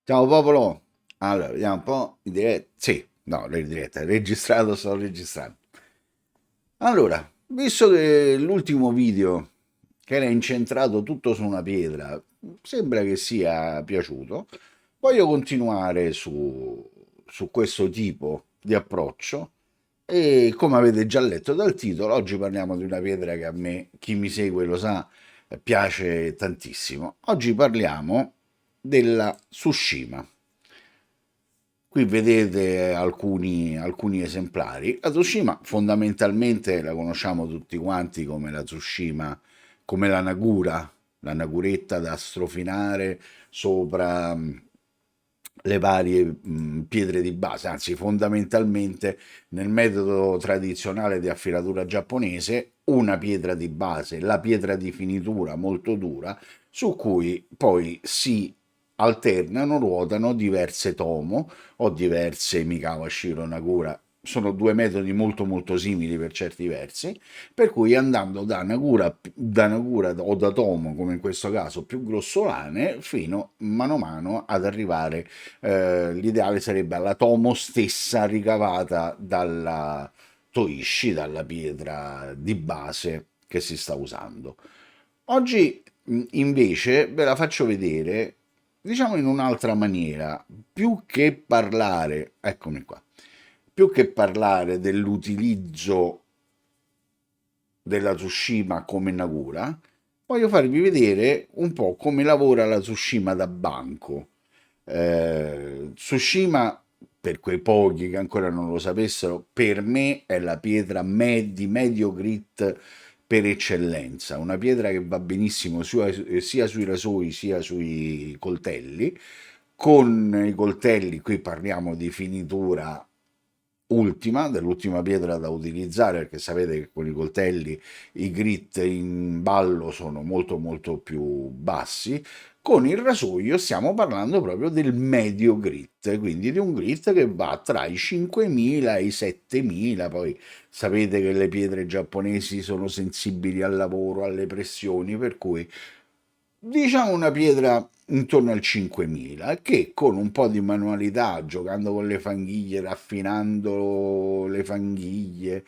Ciao popolo! Allora, vediamo un po' in diretta. Sì, no, in diretta, registrato, sto registrando. Allora, visto che l'ultimo video, che era incentrato tutto su una pietra, sembra che sia piaciuto, voglio continuare su questo tipo di approccio e come avete già letto dal titolo, oggi parliamo di una pietra che a me, chi mi segue lo sa, piace tantissimo. Oggi parliamo della Tsushima. Qui vedete alcuni esemplari. La Tsushima fondamentalmente la conosciamo tutti quanti come la Tsushima, come la Nagura, la Naguretta da strofinare sopra le varie pietre di base, anzi fondamentalmente nel metodo tradizionale di affilatura giapponese una pietra di base, la pietra di finitura molto dura, su cui poi si alternano, ruotano diverse tomo o diverse Mikawa Shiro Nagura. Sono due metodi molto molto simili per certi versi, per cui andando da Nagura o da Tomo, come in questo caso, più grossolane, fino mano a mano ad arrivare, l'ideale sarebbe alla Tomo stessa ricavata dalla Toishi, dalla pietra di base che si sta usando. Oggi invece ve la faccio vedere, diciamo in un'altra maniera, più che parlare, eccomi qua, più che parlare dell'utilizzo della Tsushima come Nagura, voglio farvi vedere un po' come lavora la Tsushima da banco. Tsushima, per quei pochi che ancora non lo sapessero, per me è la pietra di medio grit per eccellenza, una pietra che va benissimo sia sui rasoi sia sui coltelli. Con i coltelli, qui parliamo di finitura ultima, dell'ultima pietra da utilizzare, perché sapete che con i coltelli i grit in ballo sono molto molto più bassi. Con il rasoio stiamo parlando proprio del medio grit, quindi di un grit che va tra i 5.000 e i 7.000. Poi sapete che le pietre giapponesi sono sensibili al lavoro, alle pressioni, per cui diciamo una pietra intorno al 5.000 che con un po' di manualità, giocando con le fanghiglie, raffinando le fanghiglie,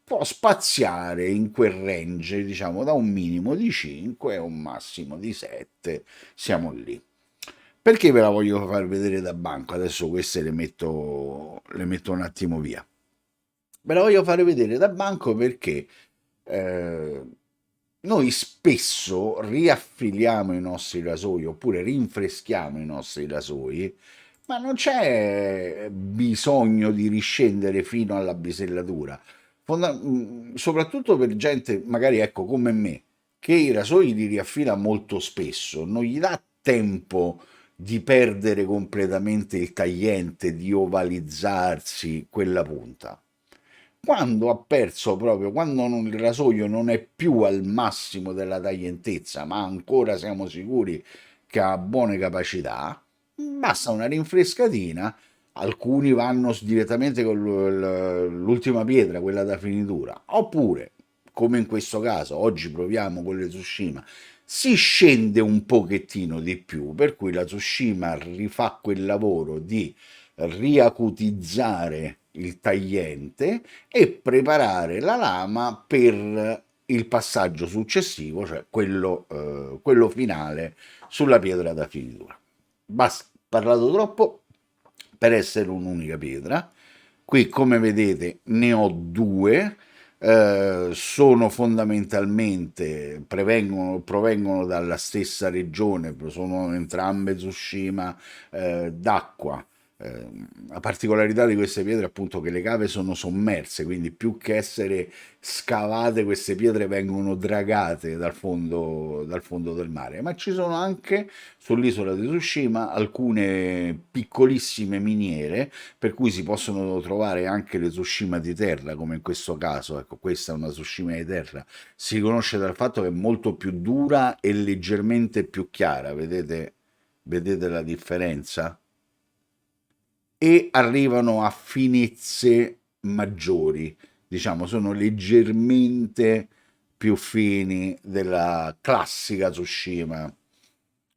può spaziare in quel range, diciamo da un minimo di 5 a un massimo di 7, siamo lì. Perché ve la voglio far vedere da banco? Adesso queste le metto un attimo via. Ve la voglio fare vedere da banco perché eh, noi spesso riaffiliamo i nostri rasoi oppure rinfreschiamo i nostri rasoi, ma non c'è bisogno di riscendere fino alla bisellatura. Soprattutto per gente, magari ecco come me, che i rasoi li riaffila molto spesso, non gli dà tempo di perdere completamente il tagliente, di ovalizzarsi quella punta. Quando ha perso proprio, quando il rasoio non è più al massimo della taglientezza, ma ancora siamo sicuri che ha buone capacità, basta una rinfrescatina. Alcuni vanno direttamente con l'ultima pietra, quella da finitura, oppure, come in questo caso, oggi proviamo con le Tsushima, si scende un pochettino di più, per cui la Tsushima rifà quel lavoro di riacutizzare il tagliente e preparare la lama per il passaggio successivo, cioè quello finale sulla pietra da finitura. Basta, parlato troppo per essere un'unica pietra. Qui, come vedete, ne ho due. Sono fondamentalmente provengono dalla stessa regione, sono entrambe Tsushima d'acqua. La particolarità di queste pietre è appunto che le cave sono sommerse, quindi più che essere scavate, queste pietre vengono dragate dal fondo del mare. Ma ci sono anche sull'isola di Tsushima alcune piccolissime miniere, per cui si possono trovare anche le Tsushima di terra, come in questo caso. Ecco, questa è una Tsushima di terra. Si riconosce dal fatto che è molto più dura e leggermente più chiara. Vedete la differenza? E arrivano a finezze maggiori, diciamo, sono leggermente più fini della classica Tsushima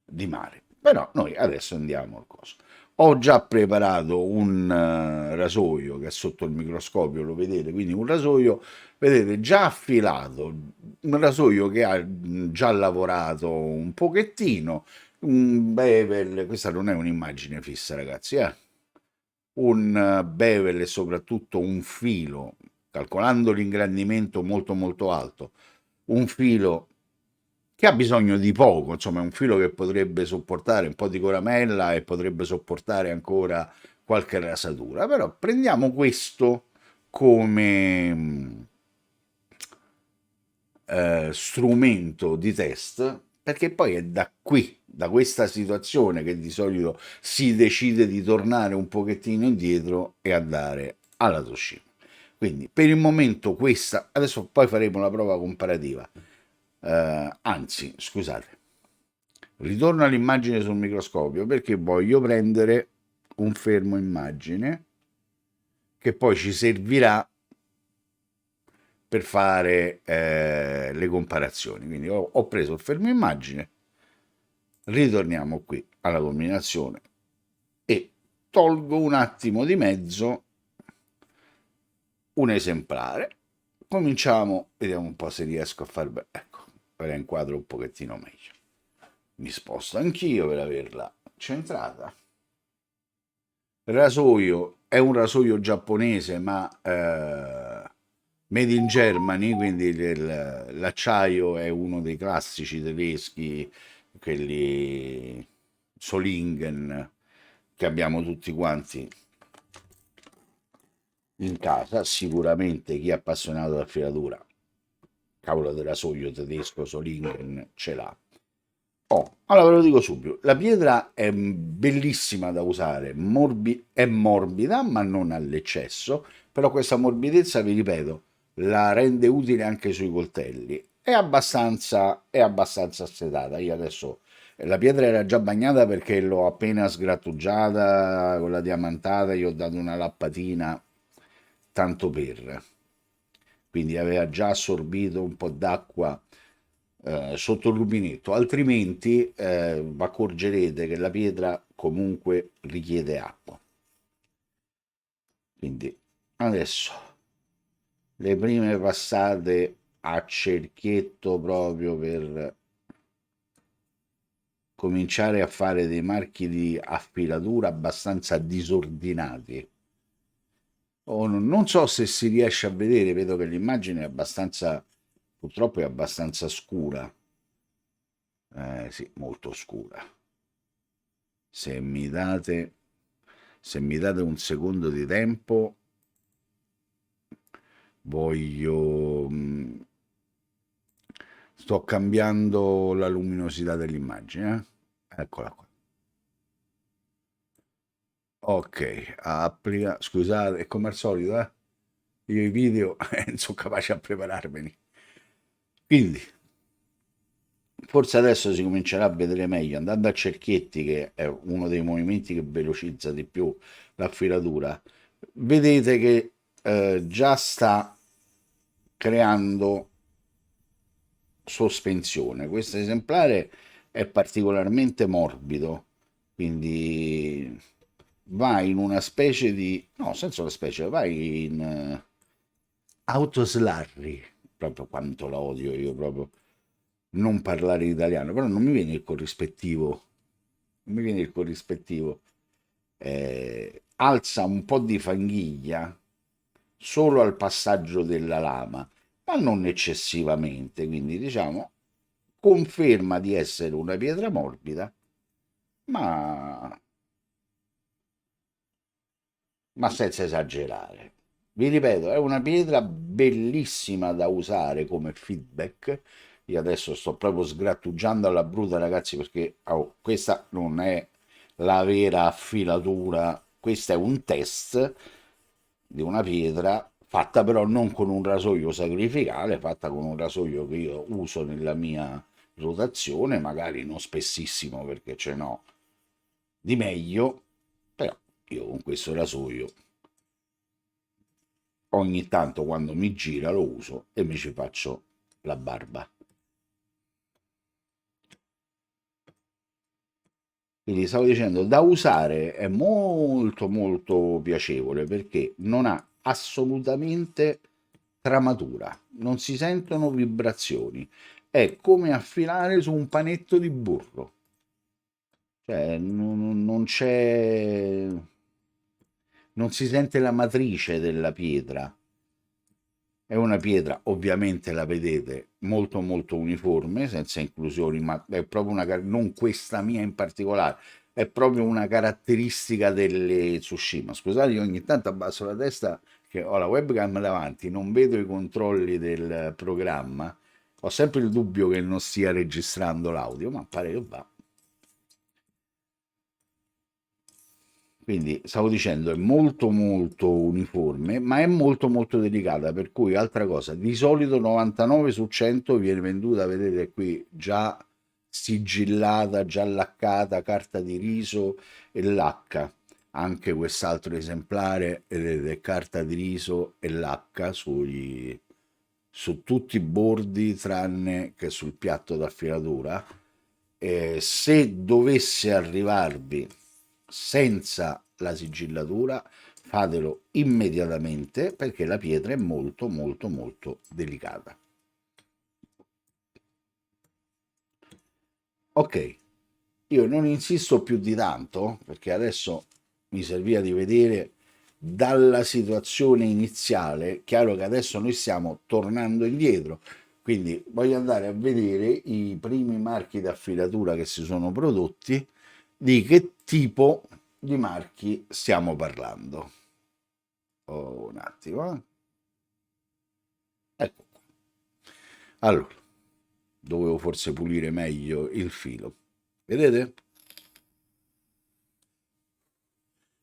di mare. Però noi adesso andiamo al coso. Ho già preparato un rasoio che è sotto il microscopio, lo vedete, quindi un rasoio, vedete, già affilato, un rasoio che ha già lavorato un pochettino, un bevel, questa non è un'immagine fissa, ragazzi, un bevel e soprattutto un filo, calcolando l'ingrandimento molto molto alto, un filo che ha bisogno di poco, insomma è un filo che potrebbe sopportare un po' di coramella e potrebbe sopportare ancora qualche rasatura, però prendiamo questo come strumento di test, perché poi è da qui, da questa situazione, che di solito si decide di tornare un pochettino indietro e andare alla Toshima. Quindi per il momento questa, adesso poi faremo la prova comparativa. Anzi, scusate, ritorno all'immagine sul microscopio perché voglio prendere un fermo immagine che poi ci servirà per fare le comparazioni. Quindi ho preso il fermo immagine, ritorniamo qui alla combinazione e tolgo un attimo di mezzo un esemplare. Cominciamo, vediamo un po' se riesco a far bene. Ecco, ora inquadro un pochettino meglio. Mi sposto anch'io per averla centrata. Rasoio è un rasoio giapponese, ma made in Germany, quindi l'acciaio è uno dei classici tedeschi, quelli Solingen, che abbiamo tutti quanti in casa. Sicuramente chi è appassionato da filatura, cavolo del rasoio tedesco Solingen ce l'ha. Oh, allora ve lo dico subito, la pietra è bellissima da usare, è morbida ma non all'eccesso, però questa morbidezza, vi ripeto, la rende utile anche sui coltelli. È abbastanza assetata. Io adesso la pietra era già bagnata perché l'ho appena sgrattugiata con la diamantata, gli ho dato una lappatina tanto per. Quindi aveva già assorbito un po' d'acqua sotto il rubinetto, altrimenti vi accorgerete che la pietra comunque richiede acqua. Quindi adesso le prime passate a cerchietto proprio per cominciare a fare dei marchi di affilatura abbastanza disordinati. Non so se si riesce a vedere, vedo che l'immagine è abbastanza, purtroppo è abbastanza scura. Sì, molto scura. Se mi date, se mi date un secondo di tempo, voglio... sto cambiando la luminosità dell'immagine. Eccola qua. Ok, applica. Scusate, è come al solito, eh? Io i video non sono capace a prepararmeli. Quindi, forse adesso si comincerà a vedere meglio andando a cerchietti, che è uno dei movimenti che velocizza di più la filatura. Vedete che già sta creando sospensione. Questo esemplare è particolarmente morbido, quindi va in una specie di... no, senza una specie, vai in autoslarri, proprio quanto la odio io proprio non parlare italiano, però non mi viene il corrispettivo, non mi viene il corrispettivo. Alza un po' di fanghiglia solo al passaggio della lama, ma non eccessivamente, quindi diciamo conferma di essere una pietra morbida, ma, ma senza esagerare. Vi ripeto, è una pietra bellissima da usare come feedback. Io adesso sto proprio sgrattugiando alla bruta, ragazzi, perché questa non è la vera affilatura, questo è un test di una pietra fatta però non con un rasoio sacrificale, fatta con un rasoio che io uso nella mia rotazione, magari non spessissimo perché ce n'ho di meglio, però io con questo rasoio ogni tanto quando mi gira lo uso e mi ci faccio la barba. Quindi stavo dicendo, da usare è molto molto piacevole perché non ha assolutamente tramatura, non si sentono vibrazioni, è come affilare su un panetto di burro, cioè non c'è, non si sente la matrice della pietra. È una pietra, ovviamente la vedete, molto molto uniforme, senza inclusioni, ma è proprio non questa mia in particolare, è proprio una caratteristica delle Tsushima. Scusate, io ogni tanto abbasso la testa che ho la webcam davanti, non vedo i controlli del programma, ho sempre il dubbio che non stia registrando l'audio, ma pare che va. Quindi stavo dicendo è molto molto uniforme, ma è molto molto delicata, per cui altra cosa, di solito 99 su 100 viene venduta, vedete qui, già sigillata, già laccata, carta di riso e lacca. Anche quest'altro esemplare, vedete, carta di riso e lacca su tutti i bordi tranne che sul piatto d'affilatura. Se dovesse arrivarvi senza la sigillatura, fatelo immediatamente perché la pietra è molto molto molto delicata. Ok, io non insisto più di tanto perché adesso mi serviva di vedere dalla situazione iniziale, chiaro che adesso noi stiamo tornando indietro, quindi voglio andare a vedere i primi marchi d'affilatura che si sono prodotti, di che tipo di marchi stiamo parlando. Oh, un attimo. Ecco qua. Allora, dovevo forse pulire meglio il filo. Vedete?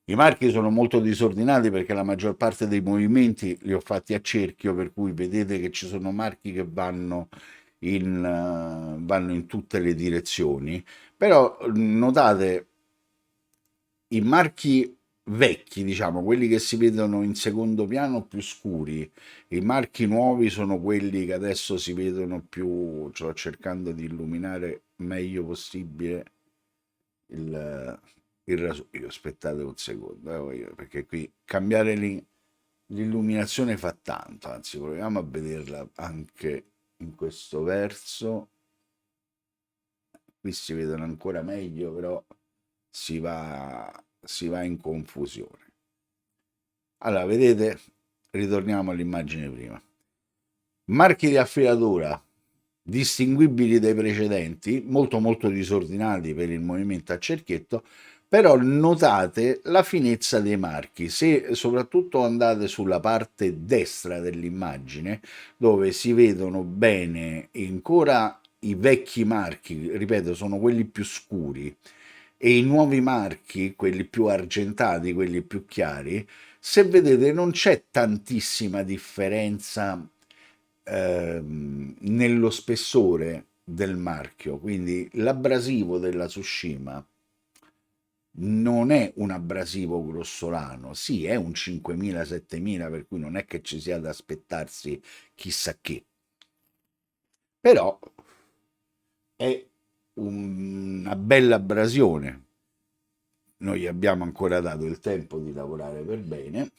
I marchi sono molto disordinati perché la maggior parte dei movimenti li ho fatti a cerchio, per cui vedete che ci sono marchi che vanno in tutte le direzioni. Però notate i marchi vecchi, diciamo, quelli che si vedono in secondo piano più scuri, i marchi nuovi sono quelli che adesso si vedono più, sto cercando di illuminare meglio possibile il, il rasoio. Aspettate un secondo, perché qui cambiare l'illuminazione fa tanto, anzi proviamo a vederla anche in questo verso. Qui si vedono ancora meglio, però si va in confusione. Allora, vedete, ritorniamo all'immagine prima. Marchi di affilatura distinguibili dai precedenti, molto molto disordinati per il movimento a cerchietto, però notate la finezza dei marchi. Se soprattutto andate sulla parte destra dell'immagine, dove si vedono bene ancora i vecchi marchi, ripeto, sono quelli più scuri, e i nuovi marchi, quelli più argentati, quelli più chiari, se vedete non c'è tantissima differenza nello spessore del marchio, quindi l'abrasivo della Tsushima non è un abrasivo grossolano, sì, è un 5000-7000, per cui non è che ci sia da aspettarsi chissà che, però è una bella abrasione. Noi abbiamo ancora dato il tempo di lavorare per bene,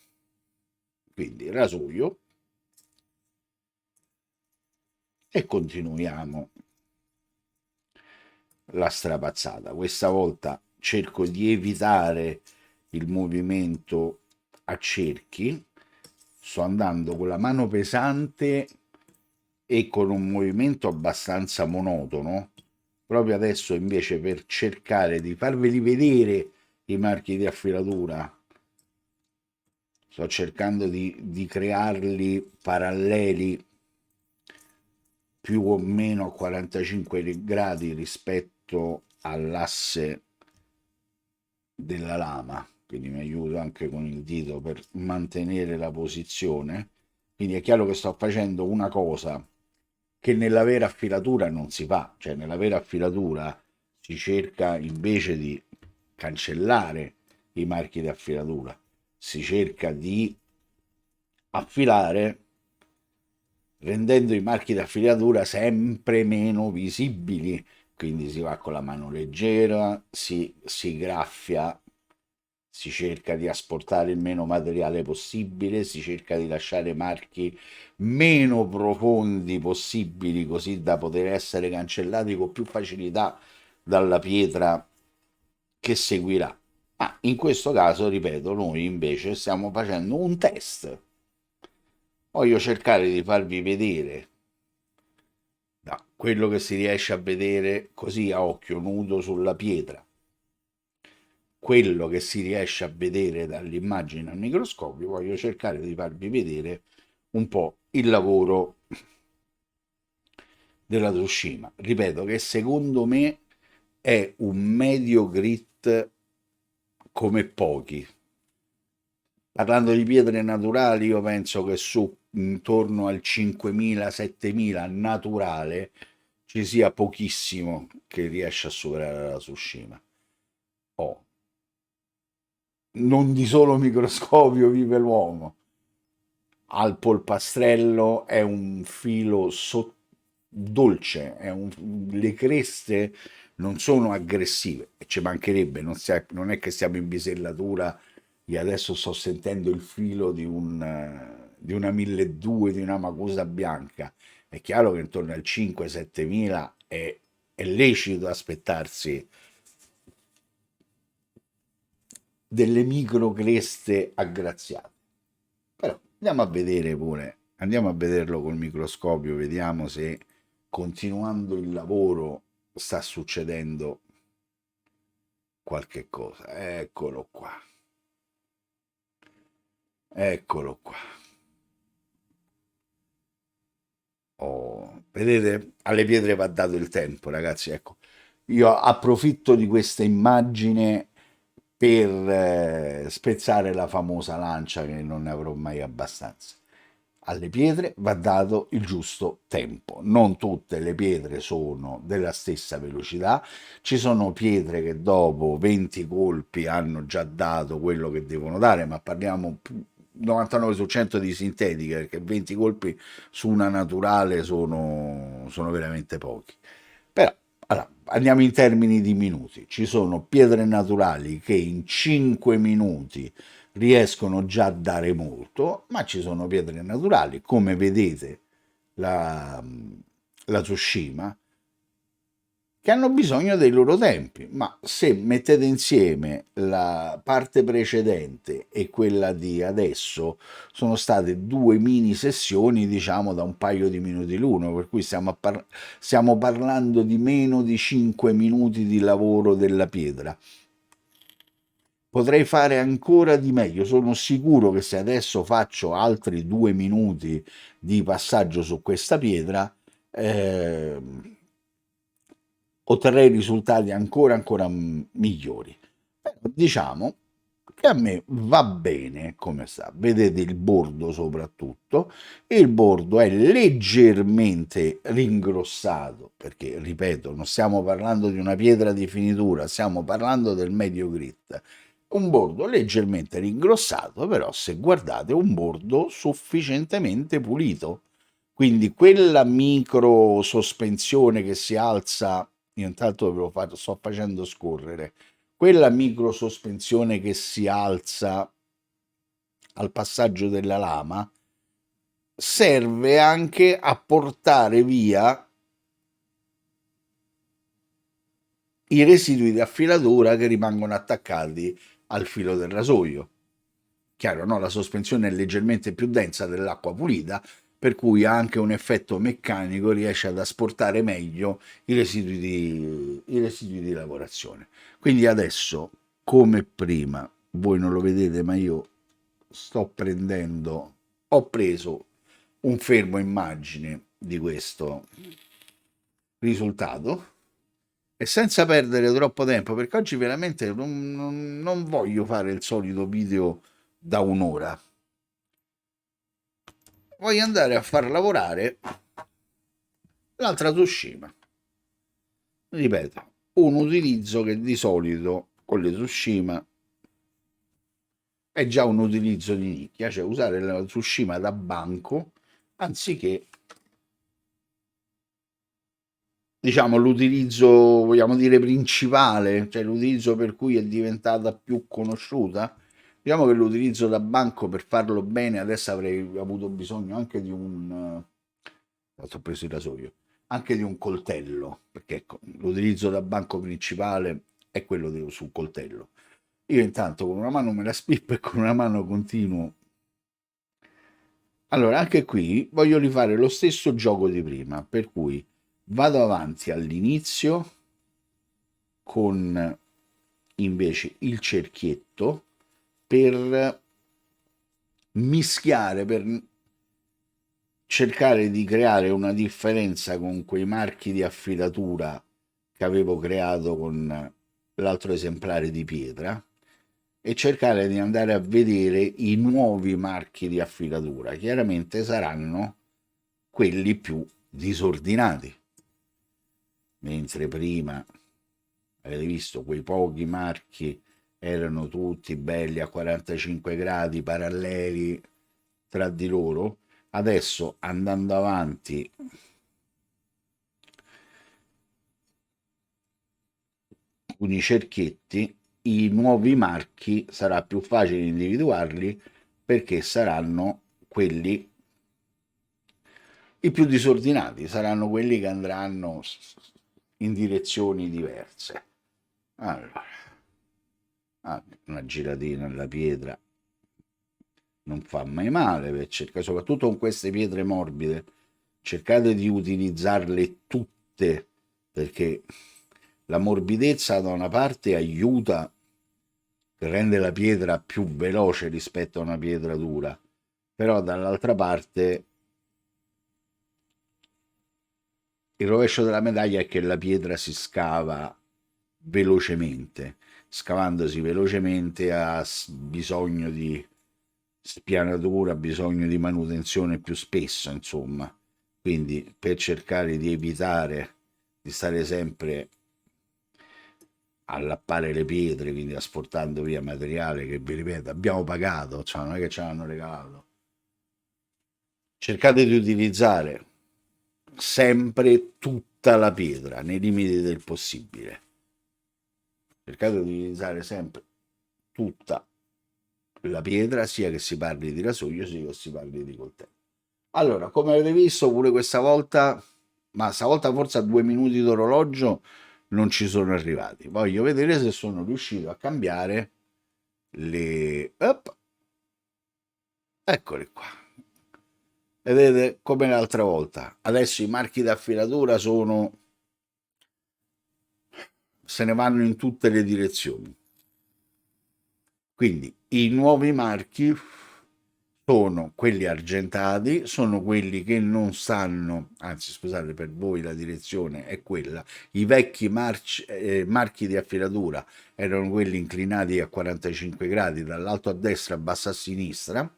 quindi rasoio e continuiamo la strapazzata. Questa volta cerco di evitare il movimento a cerchi, sto andando con la mano pesante e con un movimento abbastanza monotono. Proprio adesso invece per cercare di farveli vedere i marchi di affilatura, sto cercando di crearli paralleli più o meno a 45 gradi rispetto all'asse della lama, quindi mi aiuto anche con il dito per mantenere la posizione. Quindi è chiaro che sto facendo una cosa che nella vera affilatura non si fa, cioè nella vera affilatura si cerca invece di cancellare i marchi di affilatura, si cerca di affilare rendendo i marchi di affiliatura sempre meno visibili, quindi si va con la mano leggera, si graffia, si cerca di asportare il meno materiale possibile, si cerca di lasciare marchi meno profondi possibili, così da poter essere cancellati con più facilità dalla pietra che seguirà. Ma in questo caso, ripeto, noi invece stiamo facendo un test. Voglio cercare di farvi vedere da quello che si riesce a vedere così a occhio nudo sulla pietra, quello che si riesce a vedere dall'immagine al microscopio. Voglio cercare di farvi vedere un po' il lavoro della Tsushima. Ripeto che secondo me è un medio grit come pochi. Parlando di pietre naturali, io penso che su intorno al 5.000-7.000 naturale ci sia pochissimo che riesce a superare la Tsushima. Oh, non di solo microscopio vive l'uomo. Al polpastrello è un filo dolce, le creste non sono aggressive, e ci mancherebbe, non è che siamo in bisellatura. Io adesso sto sentendo il filo di una 1200, di una Macusa bianca. È chiaro che intorno al 5-7 mila è lecito aspettarsi delle micro creste aggraziate. Però andiamo a vedere pure, andiamo a vederlo col microscopio, vediamo se continuando il lavoro sta succedendo qualche cosa. Eccolo qua. Eccolo qua. Oh, vedete? Alle pietre va dato il tempo, ragazzi. Ecco, io approfitto di questa immagine per spezzare la famosa lancia che non ne avrò mai abbastanza. Alle pietre va dato il giusto tempo. Non tutte le pietre sono della stessa velocità. Ci sono pietre che dopo 20 colpi hanno già dato quello che devono dare, ma parliamo 99 su 100 di sintetiche, perché 20 colpi su una naturale sono veramente pochi. Però allora, andiamo in termini di minuti. Ci sono pietre naturali che in 5 minuti riescono già a dare molto, ma ci sono pietre naturali, come vedete la, la Tsushima, che hanno bisogno dei loro tempi, ma se mettete insieme la parte precedente e quella di adesso, sono state due mini sessioni, diciamo, da un paio di minuti l'uno, per cui stiamo parlando di meno di 5 minuti di lavoro della pietra. Potrei fare ancora di meglio, sono sicuro che se adesso faccio altri 2 minuti di passaggio su questa pietra, otterrei risultati ancora migliori. Però diciamo che a me va bene come sta. Vedete il bordo soprattutto, e il bordo è leggermente ringrossato, perché ripeto, non stiamo parlando di una pietra di finitura, stiamo parlando del medio grit. Un bordo leggermente ringrossato, però se guardate un bordo sufficientemente pulito. Quindi quella micro sospensione che si alza, io intanto sto facendo scorrere, quella micro sospensione che si alza al passaggio della lama serve anche a portare via i residui di affilatura che rimangono attaccati al filo del rasoio. Chiaro, no? La sospensione è leggermente più densa dell'acqua pulita, per cui ha anche un effetto meccanico, riesce ad asportare meglio i residui di lavorazione. Quindi adesso, come prima, voi non lo vedete, ma io ho preso un fermo immagine di questo risultato, e senza perdere troppo tempo, perché oggi veramente non voglio fare il solito video da un'ora, voglio andare a far lavorare l'altra Tsushima. Ripeto, un utilizzo che di solito con le Tsushima è già un utilizzo di nicchia, cioè usare la Tsushima da banco anziché diciamo, l'utilizzo, vogliamo dire, principale, cioè l'utilizzo per cui è diventata più conosciuta. Diciamo che l'utilizzo da banco per farlo bene, adesso avrei avuto bisogno anche di un, ho preso il rasoio, anche di un coltello, perché ecco, l'utilizzo da banco principale è quello sul coltello. Io intanto con una mano me la spippo e con una mano continuo. Allora, anche qui voglio rifare lo stesso gioco di prima, per cui vado avanti all'inizio con invece il cerchietto per mischiare, per cercare di creare una differenza con quei marchi di affilatura che avevo creato con l'altro esemplare di pietra e cercare di andare a vedere i nuovi marchi di affilatura. Chiaramente saranno quelli più disordinati, mentre prima avete visto quei pochi marchi erano tutti belli a 45 gradi paralleli tra di loro. Adesso andando avanti con i cerchietti, i nuovi marchi sarà più facile individuarli perché saranno quelli i più disordinati, saranno quelli che andranno in direzioni diverse. Allora, una giratina nella pietra non fa mai male, per cercare, soprattutto con queste pietre morbide, cercate di utilizzarle tutte perché la morbidezza da una parte aiuta, rende la pietra più veloce rispetto a una pietra dura, però dall'altra parte il rovescio della medaglia è che la pietra si scava velocemente, scavandosi velocemente ha bisogno di spianatura, ha bisogno di manutenzione più spesso, insomma. Quindi per cercare di evitare di stare sempre a lappare le pietre, quindi asportando via materiale che, vi ripeto, abbiamo pagato, cioè non è che ce l'hanno regalato. Cercate di utilizzare sempre tutta la pietra nei limiti del possibile. Cercate di utilizzare sempre tutta la pietra, sia che si parli di rasoio, sia che si parli di coltello. Allora, come avete visto, pure questa volta, ma stavolta forse a 2 minuti d'orologio non ci sono arrivati. Voglio vedere se sono riuscito a cambiare le... Op, eccole qua. Vedete come l'altra volta. Adesso i marchi d'affilatura sono... se ne vanno in tutte le direzioni. Quindi i nuovi marchi sono quelli argentati, sono quelli che non sanno, anzi scusate, per voi la direzione è quella, i vecchi marchi di affilatura erano quelli inclinati a 45 gradi dall'alto a destra a basso a sinistra.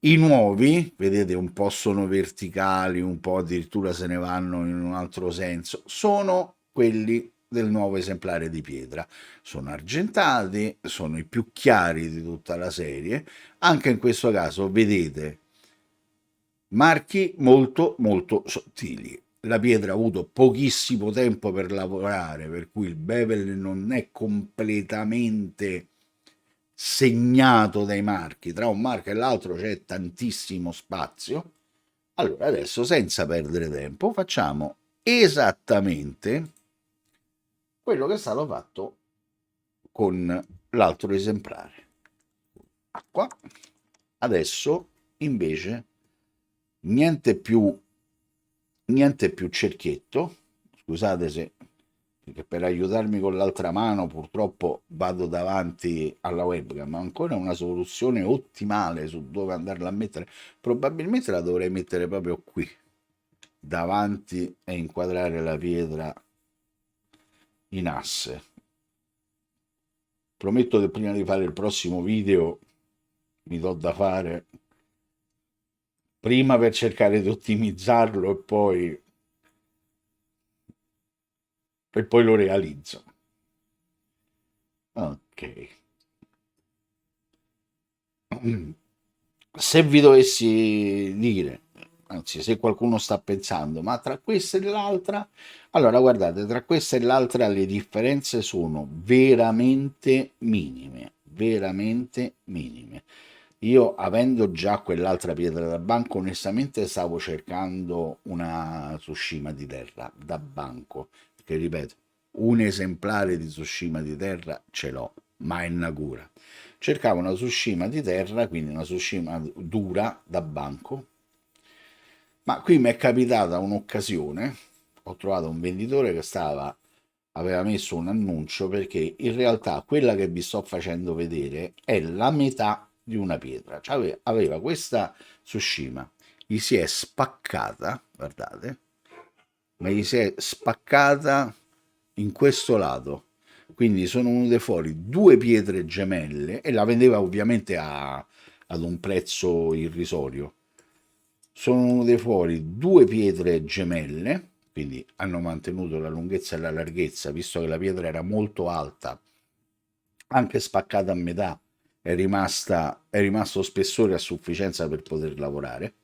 I nuovi, vedete, un po' sono verticali, un po' addirittura se ne vanno in un altro senso, sono quelli del nuovo esemplare di pietra. Sono argentati, sono i più chiari di tutta la serie. Anche in questo caso, vedete, marchi molto molto sottili. La pietra ha avuto pochissimo tempo per lavorare, per cui il bevel non è completamente segnato dai marchi, tra un marco e l'altro c'è tantissimo spazio. Allora adesso senza perdere tempo facciamo esattamente quello che è stato fatto con l'altro esemplare. Acqua. Adesso invece niente più cerchietto. Scusate se, perché per aiutarmi con l'altra mano purtroppo vado davanti alla webcam, ma ancora una soluzione ottimale su dove andarla a mettere. Probabilmente la dovrei mettere proprio qui, davanti, e inquadrare la pietra in asse. Prometto che prima di fare il prossimo video mi do da fare prima per cercare di ottimizzarlo e poi lo realizzo. Ok. Se vi dovessi dire, anzi, se qualcuno sta pensando, ma tra questa e l'altra, allora guardate, tra questa e l'altra le differenze sono veramente minime, veramente minime. Io, avendo già quell'altra pietra da banco, onestamente stavo cercando una Tsushima di terra da banco, che ripeto, un esemplare di Tsushima di terra ce l'ho, ma è una cura. Cercavo una Tsushima di terra, quindi una Tsushima dura da banco, ma qui mi è capitata un'occasione, ho trovato un venditore che aveva messo un annuncio perché in realtà quella che vi sto facendo vedere è la metà di una pietra. Cioè aveva questa Tsushima, gli si è spaccata, guardate, ma gli si è spaccata in questo lato. Quindi sono venute fuori due pietre gemelle e la vendeva ovviamente ad un prezzo irrisorio. Sono venute fuori due pietre gemelle, quindi hanno mantenuto la lunghezza e la larghezza, visto che la pietra era molto alta, anche spaccata a metà, è rimasto spessore a sufficienza per poter lavorare.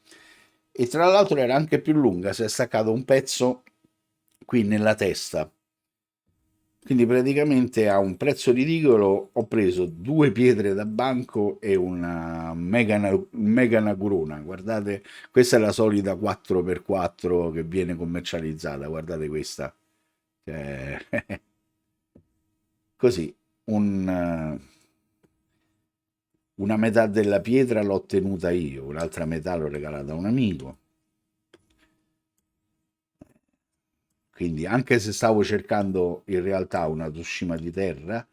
E tra l'altro era anche più lunga, si è staccato un pezzo qui nella testa. Quindi praticamente a un prezzo ridicolo ho preso due pietre da banco e una mega Nagurona. Guardate, questa è la solita 4x4 che viene commercializzata. Guardate questa. Cioè, così, una metà della pietra l'ho tenuta io, un'altra metà l'ho regalata a un amico. Quindi anche se stavo cercando in realtà una Tsushima di terra,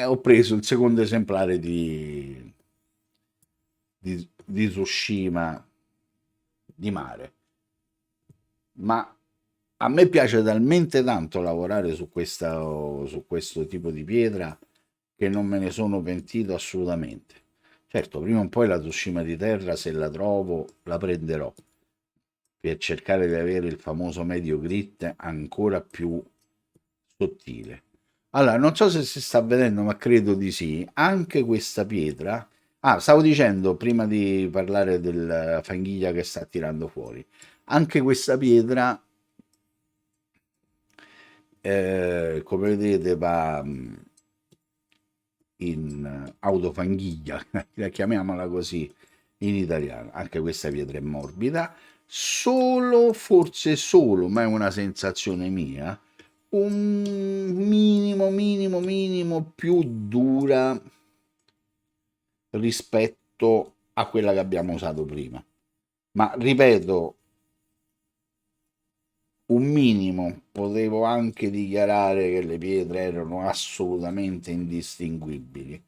ho preso il secondo esemplare di Tsushima di mare. Ma a me piace talmente tanto lavorare su questo tipo di pietra che non me ne sono pentito assolutamente. Certo, prima o poi la Tsushima di terra, se la trovo, la prenderò per cercare di avere il famoso medio grit ancora più sottile. Allora, non so se si sta vedendo, ma credo di sì. Anche questa pietra. Ah, stavo dicendo prima di parlare della fanghiglia che sta tirando fuori. Anche questa pietra, come vedete, va in autofanghiglia, chiamiamola così in italiano. Anche questa pietra è morbida, solo, forse solo, ma è una sensazione mia, un minimo più dura rispetto a quella che abbiamo usato prima. Ma ripeto, un minimo, potevo anche dichiarare che le pietre erano assolutamente indistinguibili.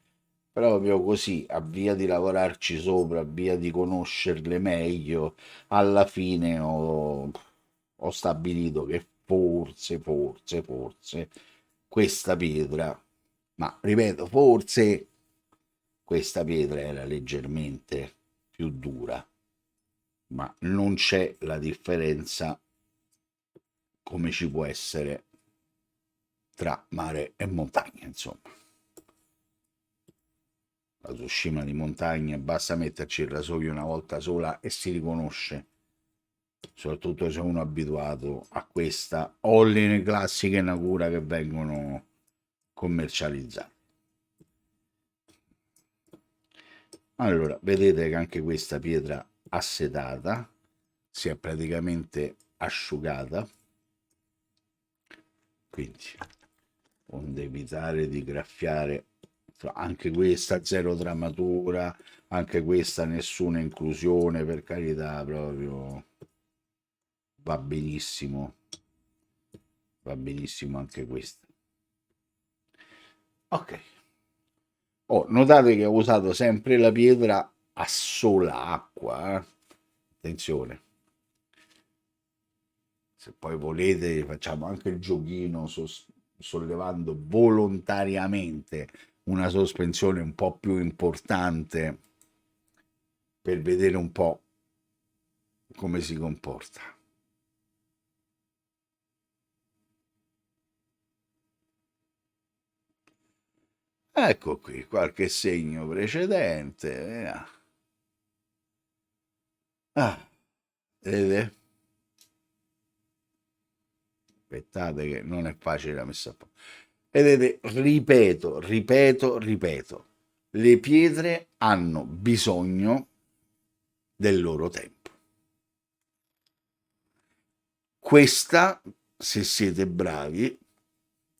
Proprio così, a via di lavorarci sopra, a via di conoscerle meglio, alla fine ho stabilito che forse questa pietra, ma ripeto, forse questa pietra era leggermente più dura, ma non c'è la differenza come ci può essere tra mare e montagna, insomma. La Tsushima di montagna, basta metterci il rasoio una volta sola e si riconosce, soprattutto se uno è abituato a questa o le classiche Nakura che vengono commercializzate. Allora, vedete che anche questa pietra assetata si è praticamente asciugata, quindi onde evitare di graffiare. Anche questa zero tramatura, anche questa nessuna inclusione, per carità, proprio va benissimo anche questa. Ok. Oh, notate che ho usato sempre la pietra a sola acqua, eh? Attenzione. Se poi volete facciamo anche il giochino sollevando volontariamente una sospensione un po' più importante per vedere un po' come si comporta. Ecco qui, qualche segno precedente. Ah, Vedete? Aspettate che non è facile la messa a posto. Vedete, ripeto, ripeto, ripeto. Le pietre hanno bisogno del loro tempo. Questa, se siete bravi,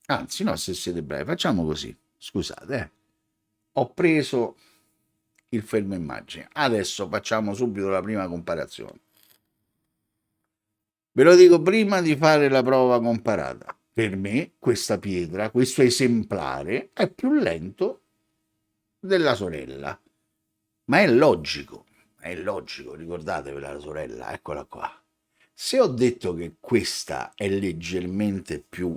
anzi no, se siete bravi, facciamo così. Scusate, ho preso il fermo immagine. Adesso facciamo subito la prima comparazione. Ve lo dico prima di fare la prova comparata. Per me questa pietra, questo esemplare, è più lento della sorella. Ma è logico, ricordatevi la sorella, eccola qua. Se ho detto che questa è leggermente più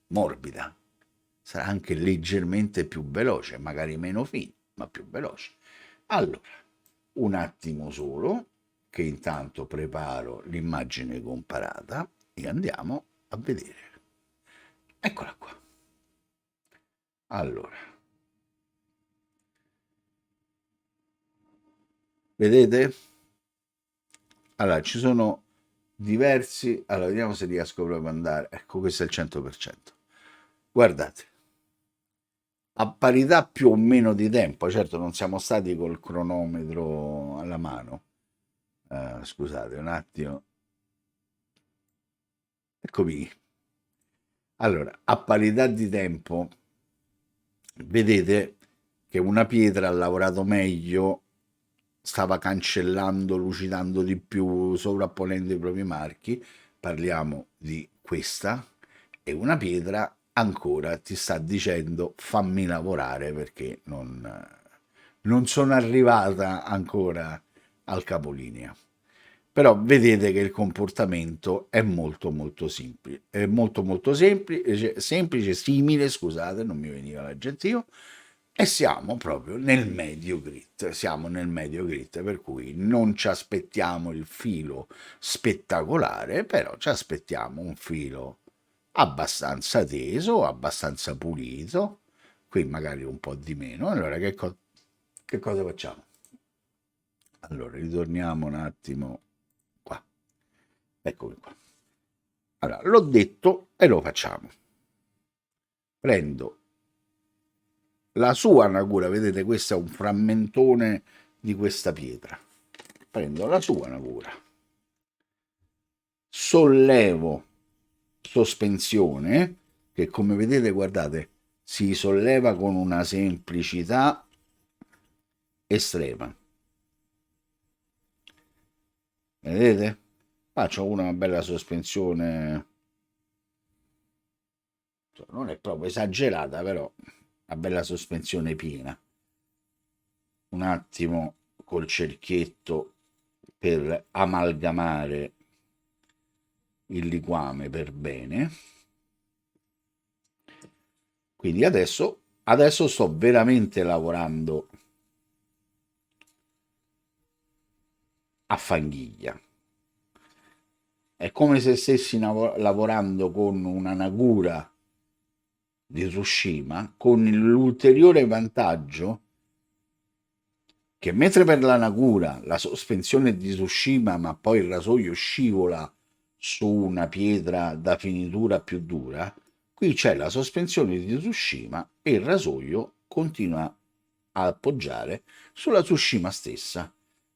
morbida, sarà anche leggermente più veloce, magari meno fine, ma più veloce. Allora, un attimo solo, che intanto preparo l'immagine comparata e andiamo a vedere. Eccola qua. Allora, vedete? Allora, ci sono diversi. Allora, vediamo se riesco proprio ad andare. Ecco, questo è il 100%. Guardate, a parità più o meno di tempo, certo non siamo stati col cronometro alla mano. Scusate un attimo. Eccomi. Allora, a parità di tempo, vedete che una pietra ha lavorato meglio, stava cancellando, lucidando di più, sovrapponendo i propri marchi. Parliamo di questa, e una pietra ancora ti sta dicendo fammi lavorare perché non sono arrivata ancora al capolinea. Però vedete che il comportamento è molto molto semplice, è molto molto semplice, simile, scusate, non mi veniva l'aggettivo, e siamo proprio nel medio grit, siamo nel medio grit, per cui non ci aspettiamo il filo spettacolare, però ci aspettiamo un filo abbastanza teso, abbastanza pulito, qui magari un po' di meno. Allora che cosa facciamo? Allora ritorniamo un attimo qua, eccomi qua. Allora, l'ho detto e lo facciamo. Prendo la sua anagura, vedete questo è un frammentone di questa pietra. Prendo la sua anagura, sollevo sospensione, che come vedete, guardate, si solleva con una semplicità estrema. Vedete? Faccio una bella sospensione, non è proprio esagerata, però una bella sospensione piena. Un attimo col cerchietto per amalgamare il liquame per bene. Quindi adesso sto veramente lavorando a fanghiglia. È come se stessi lavorando con una nagura di Tsushima, con l'ulteriore vantaggio che mentre per la nagura la sospensione di Tsushima, ma poi il rasoio scivola su una pietra da finitura più dura, qui c'è la sospensione di Tsushima e il rasoio continua a appoggiare sulla Tsushima stessa.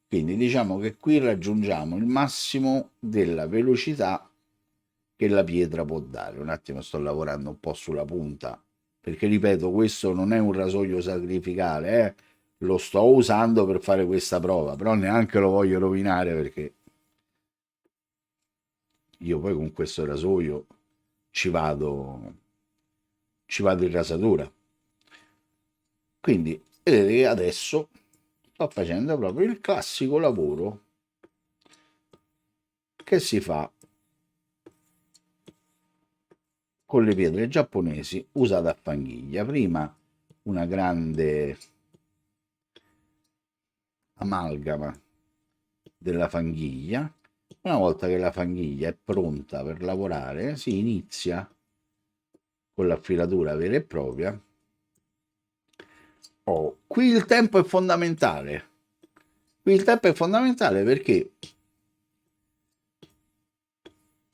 Quindi diciamo che qui raggiungiamo il massimo della velocità che la pietra può dare. Un attimo sto lavorando un po' sulla punta, perché ripeto, questo non è un rasoio sacrificale, lo sto usando per fare questa prova, però neanche lo voglio rovinare perché io poi con questo rasoio ci vado in rasatura. Quindi vedete che adesso sto facendo proprio il classico lavoro che si fa con le pietre giapponesi usate a fanghiglia. Prima una grande amalgama della fanghiglia. Una volta che la fanghiglia è pronta per lavorare, si inizia con l'affilatura vera e propria. Qui il tempo è fondamentale. Qui il tempo è fondamentale perché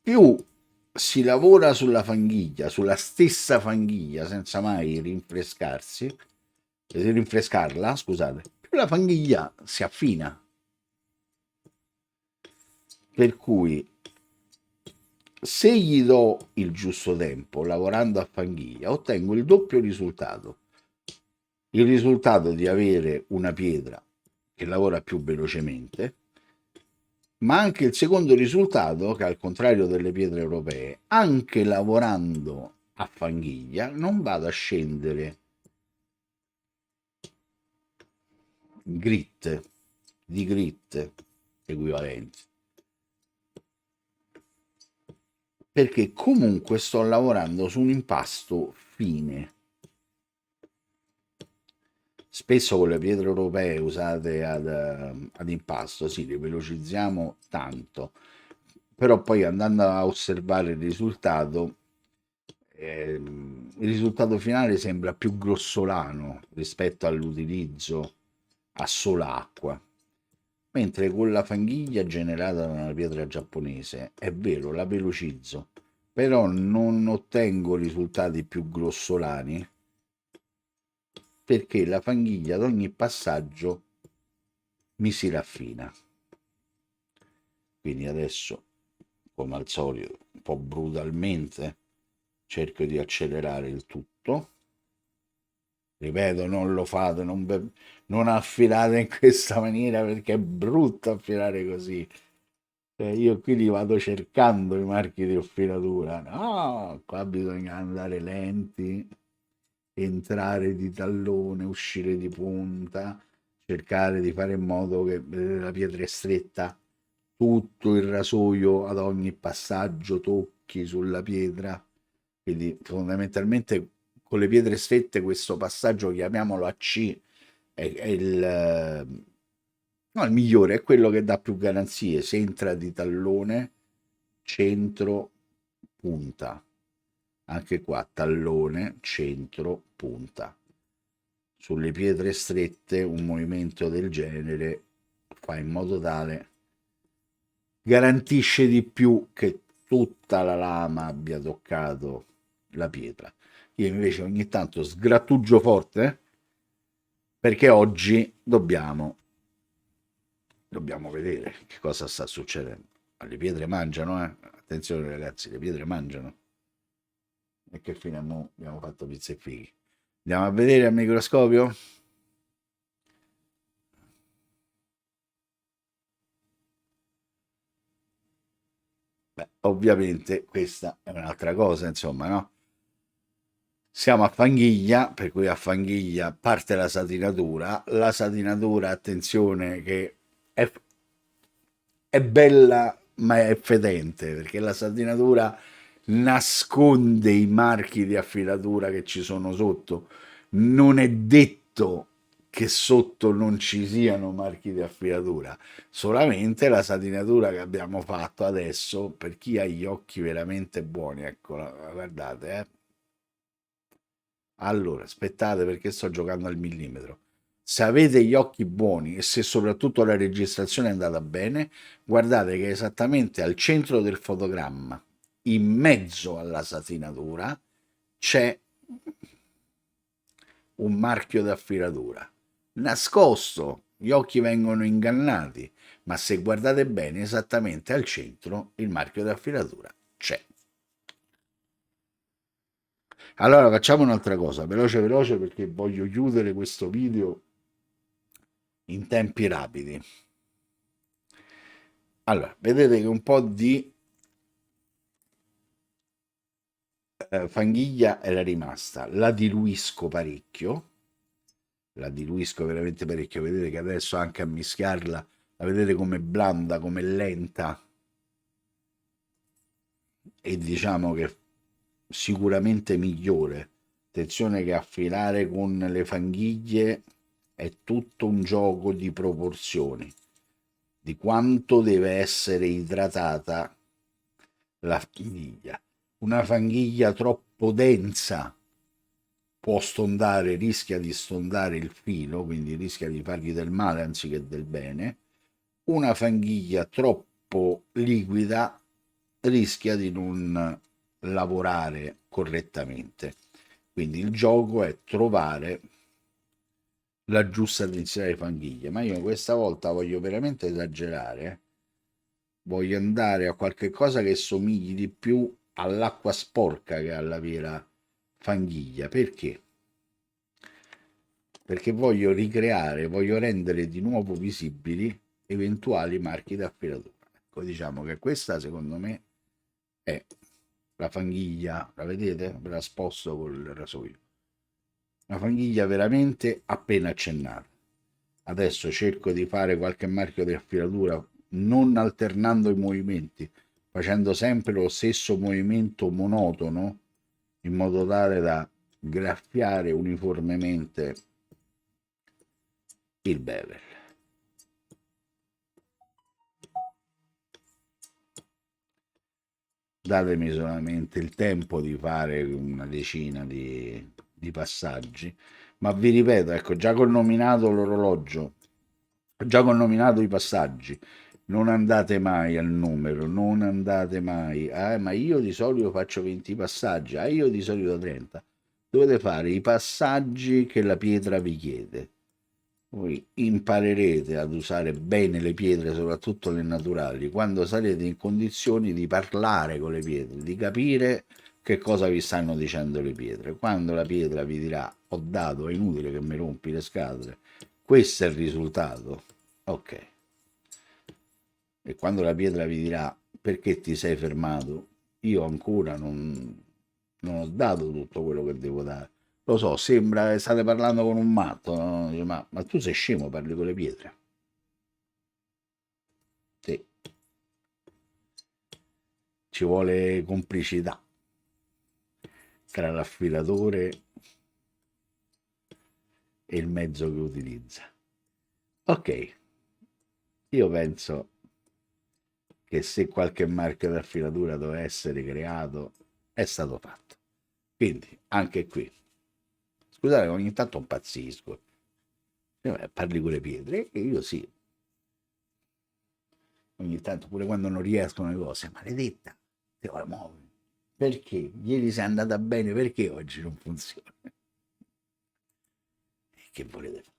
più si lavora sulla fanghiglia, sulla stessa fanghiglia, senza mai rinfrescarla, scusate, più la fanghiglia si affina. Per cui se gli do il giusto tempo lavorando a fanghiglia, ottengo il doppio risultato. Il risultato di avere una pietra che lavora più velocemente, ma anche il secondo risultato, che al contrario delle pietre europee, anche lavorando a fanghiglia, non vado a scendere di grit equivalenti, perché comunque sto lavorando su un impasto fine. Spesso con le pietre europee usate ad impasto, sì, le velocizziamo tanto, però poi andando a osservare il risultato finale sembra più grossolano rispetto all'utilizzo a sola acqua. Mentre con la fanghiglia generata da una pietra giapponese, è vero, la velocizzo, però non ottengo risultati più grossolani perché la fanghiglia ad ogni passaggio mi si raffina. Quindi adesso, come al solito, un po' brutalmente, cerco di accelerare il tutto. Ripeto, non lo fate, non affilate in questa maniera perché è brutto affilare così. Io qui li vado cercando i marchi di affilatura. No, qua bisogna andare lenti, entrare di tallone, uscire di punta, cercare di fare in modo che la pietra è stretta, tutto il rasoio ad ogni passaggio tocchi sulla pietra. Quindi fondamentalmente con le pietre strette questo passaggio, chiamiamolo a C, è no, il migliore, è quello che dà più garanzie. Se entra di tallone, centro, punta. Anche qua tallone, centro, punta. Sulle pietre strette un movimento del genere fa in modo tale garantisce di più che tutta la lama abbia toccato la pietra. Io invece ogni tanto sgrattugio forte perché oggi dobbiamo vedere che cosa sta succedendo. Le pietre mangiano, eh? Attenzione ragazzi, le pietre mangiano. E che fine abbiamo fatto pizza e fighi? Andiamo a vedere al microscopio? Beh, ovviamente questa è un'altra cosa, insomma, no? Siamo a fanghiglia, per cui a fanghiglia parte la satinatura, attenzione che è, è bella ma è fedente, perché la satinatura nasconde i marchi di affilatura che ci sono sotto. Non è detto che sotto non ci siano marchi di affilatura, solamente la satinatura che abbiamo fatto adesso, per chi ha gli occhi veramente buoni, eccola, guardate, allora, aspettate perché sto giocando al millimetro. Se avete gli occhi buoni e se soprattutto la registrazione è andata bene, guardate che esattamente al centro del fotogramma, in mezzo alla satinatura, c'è un marchio d'affilatura. Nascosto, gli occhi vengono ingannati, ma se guardate bene, esattamente al centro il marchio d'affilatura c'è. Allora facciamo un'altra cosa, veloce veloce perché voglio chiudere questo video in tempi rapidi. Allora, vedete che un po' di fanghiglia era rimasta, la diluisco veramente parecchio, vedete che adesso anche a mischiarla, la vedete come blanda, come lenta e diciamo che sicuramente migliore. Attenzione che affilare con le fanghiglie è tutto un gioco di proporzioni, di quanto deve essere idratata la fanghiglia. Una fanghiglia troppo densa può stondare, rischia di stondare il filo, quindi rischia di fargli del male anziché del bene. Una fanghiglia troppo liquida rischia di non lavorare correttamente. Quindi il gioco è trovare la giusta densità di fanghiglia, ma io questa volta voglio veramente esagerare, eh. Voglio andare a qualche cosa che somigli di più all'acqua sporca che alla vera fanghiglia. Perché? Perché voglio ricreare, voglio rendere di nuovo visibili eventuali marchi d'affiratura. Ecco, diciamo che questa secondo me è la fanghiglia, la vedete? Ve la sposto col rasoio. Una fanghiglia veramente appena accennata. Adesso cerco di fare qualche marchio di affiratura non alternando i movimenti, facendo sempre lo stesso movimento monotono in modo tale da graffiare uniformemente il bevel. Datemi solamente il tempo di fare una decina di passaggi, ma vi ripeto, ecco, già che ho nominato l'orologio, già che ho nominato i passaggi, non andate mai al numero, non andate mai, ma io di solito faccio 20 passaggi, io di solito 30. Dovete fare i passaggi che la pietra vi chiede. Voi imparerete ad usare bene le pietre, soprattutto le naturali, quando sarete in condizioni di parlare con le pietre, di capire che cosa vi stanno dicendo le pietre. Quando la pietra vi dirà ho dato, è inutile che mi rompi le scatole, questo è il risultato. Ok. E quando la pietra vi dirà perché ti sei fermato, io ancora non ho dato tutto quello che devo dare. Lo so, sembra che state parlando con un matto, no? Dice, ma tu sei scemo, parli con le pietre. Sì, ci vuole complicità tra l'affilatore e il mezzo che utilizza. Ok, io penso che se qualche marchio d'affilatura doveva essere creato, è stato fatto. Quindi, anche qui, scusate, ogni tanto impazzisco. Parli con le pietre, e io sì, ogni tanto, pure quando non riescono le cose, maledetta, te la muovi. Perché? Ieri sei andata bene, perché oggi non funziona? Che volete fare?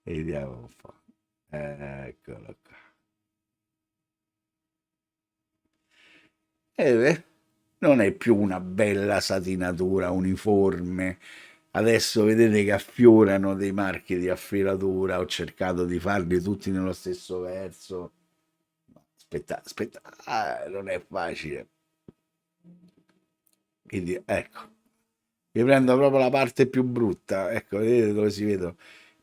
Vediamo un po'. Eccolo qua. Beh, non è più una bella satinatura uniforme. Adesso vedete che affiorano dei marchi di affilatura. Ho cercato di farli tutti nello stesso verso. Aspetta, aspetta, non è facile. Quindi ecco, vi prendo proprio la parte più brutta. Ecco, vedete dove si vedono.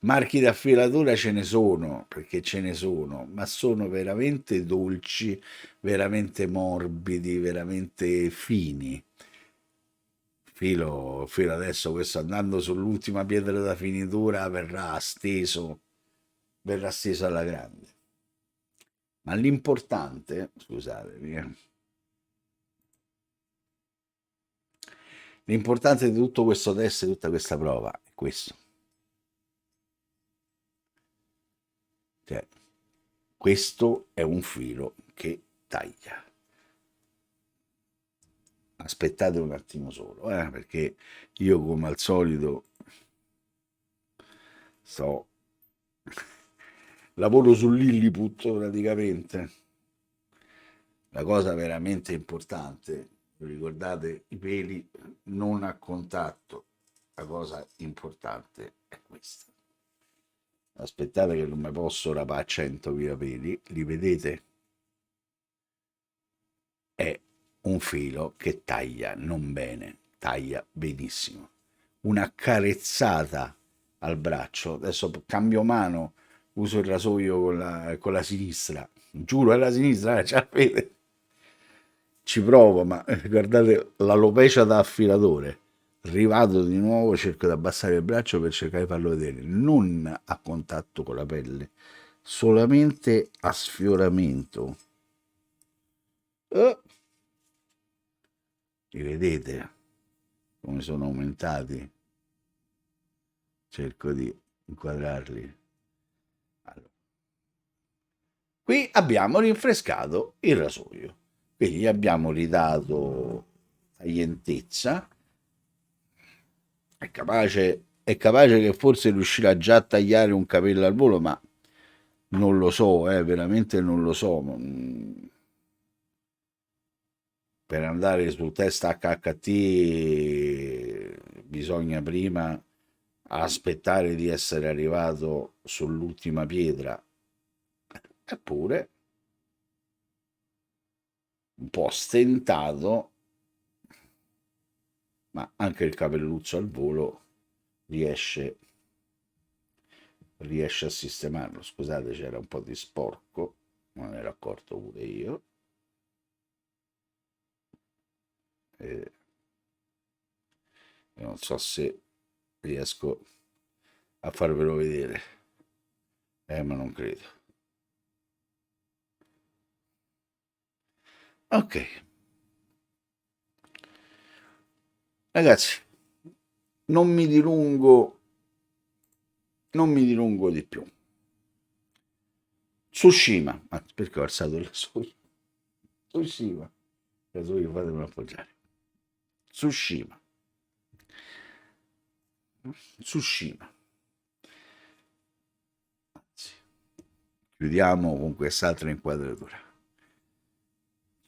Marchi di affilatura ce ne sono, perché ce ne sono, ma sono veramente dolci, veramente morbidi, veramente fini. Filo adesso, questo andando sull'ultima pietra da finitura verrà steso alla grande. Ma l'importante, scusatemi, l'importante di tutto questo test, di tutta questa prova, è questo. Cioè, questo è un filo che taglia. Aspettate un attimo solo, perché io come al solito sto lavoro su Lilliput praticamente. La cosa veramente importante, ricordate i peli non a contatto. La cosa importante è questa. Aspettate che non mi posso rapare a 100.000 peli, li vedete? È un filo che taglia non bene, taglia benissimo. Una carezzata al braccio. Adesso cambio mano, uso il rasoio con la sinistra. Giuro, è la sinistra, ce la vede. Ci provo, ma guardate l'alopecia da affilatore. Arrivato di nuovo, cerco di abbassare il braccio per cercare di farlo vedere. Non a contatto con la pelle, solamente a sfioramento. Eh, li vedete come sono aumentati? Cerco di inquadrarli. Allora, Qui abbiamo rinfrescato il rasoio, quindi gli abbiamo ridato taglientezza. È capace che forse riuscirà già a tagliare un capello al volo, ma non lo so, veramente non lo so. Per andare sul test HHT bisogna prima aspettare di essere arrivato sull'ultima pietra. Eppure, un po' stentato, ma anche il capelluzzo al volo riesce, riesce a sistemarlo. Scusate, c'era un po' di sporco, me ne ero accorto pure io. E non so se riesco a farvelo vedere, ma non credo. Ok, ragazzi, non mi dilungo, non mi dilungo di più. Tsushima, perché ho alzato il rasoio? Tsushima, il rasoio, fatemelo appoggiare. Tsushima, Tsushima. Anzi, chiudiamo con quest'altra inquadratura.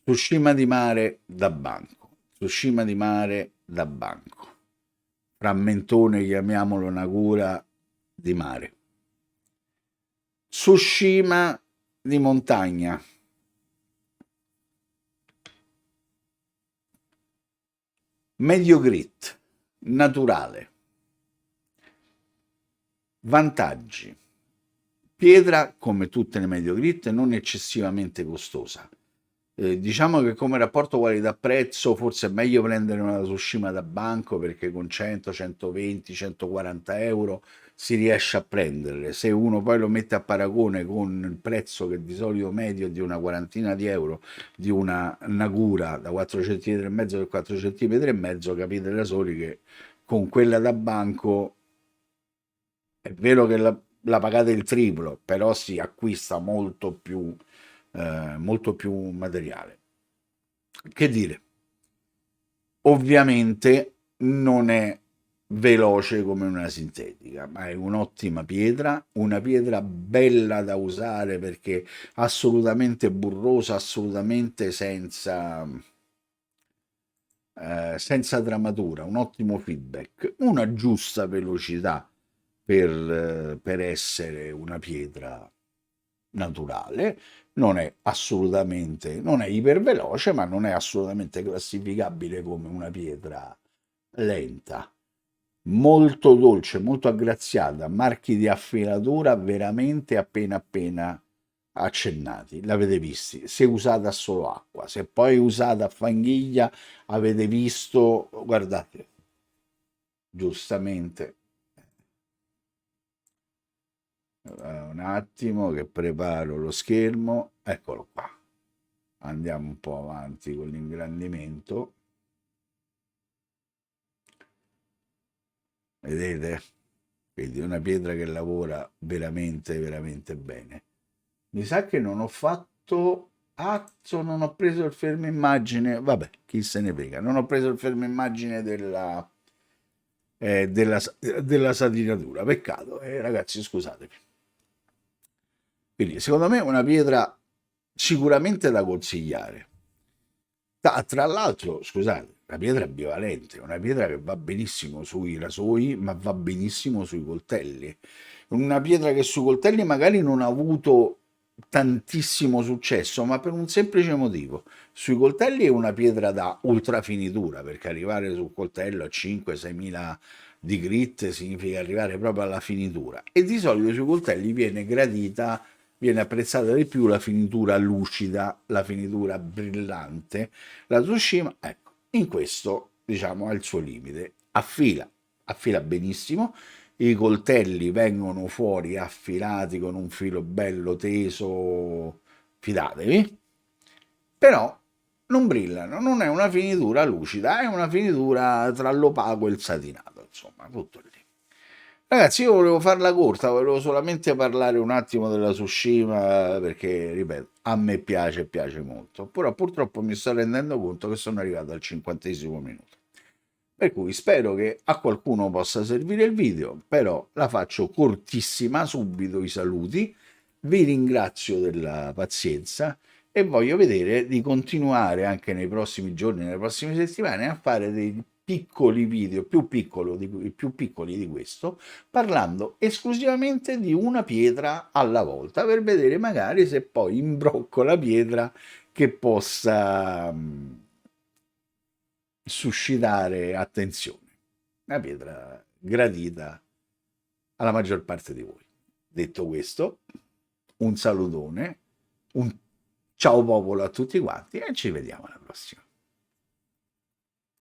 Tsushima di mare da banco, Tsushima di mare da banco, frammentone, chiamiamolo Nagura di mare, Tsushima di montagna, medio grit, naturale, vantaggi, pietra come tutte le medio grit non eccessivamente costosa. Diciamo che come rapporto qualità-prezzo forse è meglio prendere una Tsushima da banco, perché con 100, 120, 140 euro si riesce a prenderle. Se uno poi lo mette a paragone con il prezzo che di solito medio è di una quarantina di euro di una Nagura da 4 cm e mezzo per 4 cm e mezzo, capite da soli che con quella da banco è vero che la pagate il triplo, però si acquista molto più materiale. Che dire, ovviamente non è veloce come una sintetica, ma è un'ottima pietra, una pietra bella da usare perché assolutamente burrosa, assolutamente senza tramatura, un ottimo feedback, una giusta velocità per essere una pietra naturale, non è iperveloce, ma non è assolutamente classificabile come una pietra lenta. Molto dolce, molto aggraziata, marchi di affilatura veramente appena accennati, l'avete visti, se usata a solo acqua, se poi usata a fanghiglia avete visto, guardate, giustamente, un attimo che preparo lo schermo, eccolo qua, andiamo un po' avanti con l'ingrandimento, vedete? Quindi è una pietra che lavora veramente bene. Mi sa che non ho fatto atto, non ho preso il fermo immagine, vabbè, chi se ne frega, non ho preso il fermo immagine della satinatura, peccato, ragazzi scusatemi. Quindi secondo me è una pietra sicuramente da consigliare. Tra l'altro, scusate, la pietra è bivalente, è una pietra che va benissimo sui rasoi, ma va benissimo sui coltelli. Una pietra che sui coltelli magari non ha avuto tantissimo successo, ma per un semplice motivo. Sui coltelli è una pietra da ultrafinitura, perché arrivare sul coltello a 5-6 mila di grit significa arrivare proprio alla finitura. E di solito sui coltelli viene apprezzata di più la finitura lucida, la finitura brillante. La Tsushima, ecco, in questo diciamo ha il suo limite. Affila benissimo, i coltelli vengono fuori affilati con un filo bello teso, fidatevi, però non brillano, non è una finitura lucida, è una finitura tra l'opaco e il satinato, insomma, tutto lì. Ragazzi, io volevo farla corta, volevo solamente parlare un attimo della Tsushima perché, ripeto, a me piace, piace molto. Però purtroppo mi sto rendendo conto che sono arrivato al 50° minuto. Per cui spero che a qualcuno possa servire il video, però la faccio cortissima, subito i saluti. Vi ringrazio della pazienza e voglio vedere di continuare anche nei prossimi giorni, nelle prossime settimane, a fare dei piccoli video, più piccoli di questo, parlando esclusivamente di una pietra alla volta, per vedere magari se poi imbrocco la pietra che possa suscitare attenzione. Una pietra gradita alla maggior parte di voi. Detto questo, un salutone, un ciao popolo a tutti quanti e ci vediamo alla prossima.